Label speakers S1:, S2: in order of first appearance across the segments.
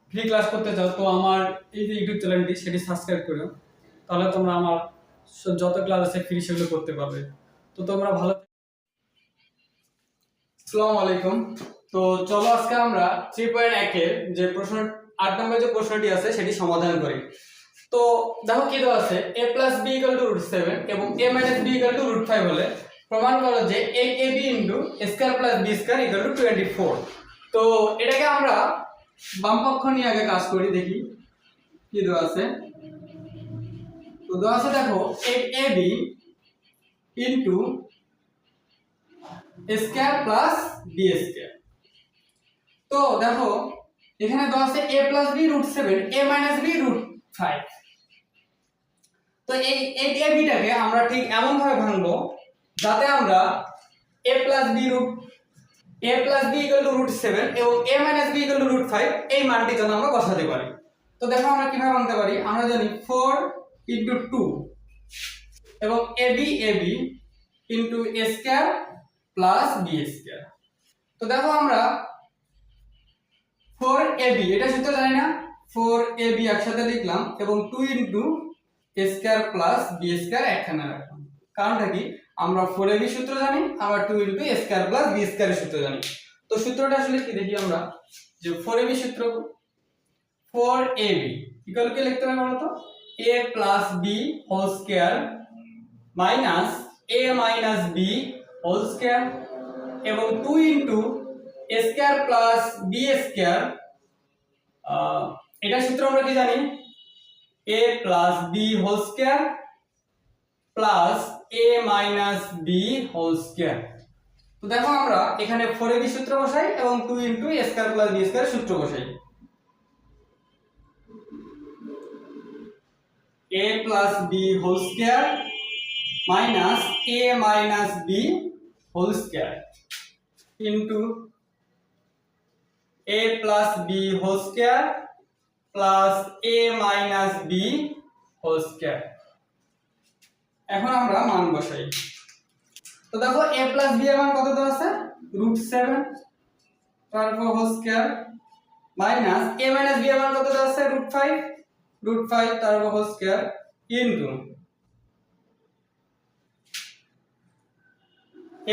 S1: Free class করতে চাও তো আমার এই যে ইউটিউব চ্যানেলটি সেটি সাবস্ক্রাইব করো, তাহলে তোমরা আমার যত ক্লাস আছে ফ্রি সেগুলো করতে পারবে। তো তোমরা ভালো। আসসালামু আলাইকুম। তো চলো আজকে আমরা 3.1 এর যে প্রশ্ন 8 নম্বর যে প্রশ্নটি আছে সেটি সমাধান করি। তো দেখো কি দেওয়া আছে, a plus b equal to √7 এবং a minus b equal to √5 হলে প্রমাণ করো যে 8ab into a square plus b square equal to 24। তো এটাকে আমরা বাম পক্ষ নিয়ে আগে কাজ করি, দেখি কি দেওয়া আছে। তো দেওয়া আছে দেখো 8ab into a square plus b square। তো দেখো এখানে দেওয়া আছে a plus b √7 a minus b √5। তো এই a bটাকে আমরা ঠিক এমন ভাবে ভাঙবো যাতে আমরা a plus b equal to √7 এবং a minus b equal to √5 এই মানটি যেন আমরা বসাতে পারি। তো দেখো আমরা কিভাবে ভাঙতে পারি, আমরা জানি 4 into 2 এবং ab into a square plus b square। তো দেখো আমরা 4ab এটা সূত্র জানি না, 4ab একসাথে লিখলাম এবং 2 into a square plus b square একখানে রাখলাম। কারণটা কি, আমরা 4ab সূত্র জানি, আবার 2 into a square plus b square সূত্র জানি। তো সূত্রটা আসলে কি দেখি আমরা, যে 4ab সূত্র 4ab ইকুয়াল কি লিখতে হবে বলতো, a plus b whole square minus a minus b whole square এবং 2 into a square plus b square। এটা সূত্র আমরা কি জানি, a plus b whole square plus a minus b whole square। তো দেখো আমরা এখানে 4ab সূত্র বসাই এবং 2 into a square plus b square সূত্র বসাই। a plus b whole square minus a minus b whole square into a plus b whole square plus a minus b whole square। এখন আমরা মান বসাই। তো দেখো a plus b এর মান কত দেওয়া আছে, √7 তারপর whole square minus a minus b এর মান কত দেওয়া আছে, √5 তারপর whole square into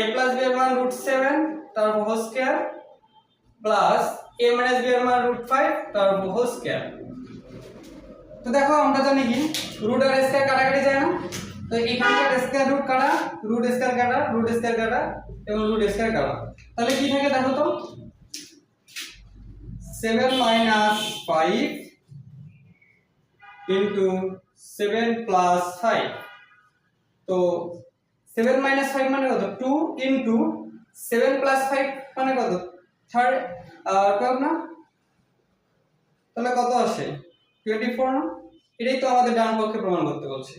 S1: a plus b এর মান √7 তারপর whole square plus a minus b এর মান √5 তারপর whole square। তো দেখো আমরা জানি কি রুট আর স্কয়ার কাটাকাটি যায় না, তো এখানকার স্কয়ার রুট কাটা, রুট স্কয়ার কাটা, রুট স্কয়ার কাটা এবং রুট স্কয়ার কাটা, তাহলে কি থাকে দেখো তো, 7 - 5 into 7 plus 5। তো 7 - 5 মানে কত, 2 into 7 plus 5 মানে কত, 12 না, তাহলে কত আসে 24 না। এটাই তো আমাদের ডান পক্ষে প্রমাণ করতে বলছে।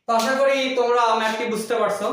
S1: তো আশা করি তোমরা ম্যাথটি বুঝতে পারছো।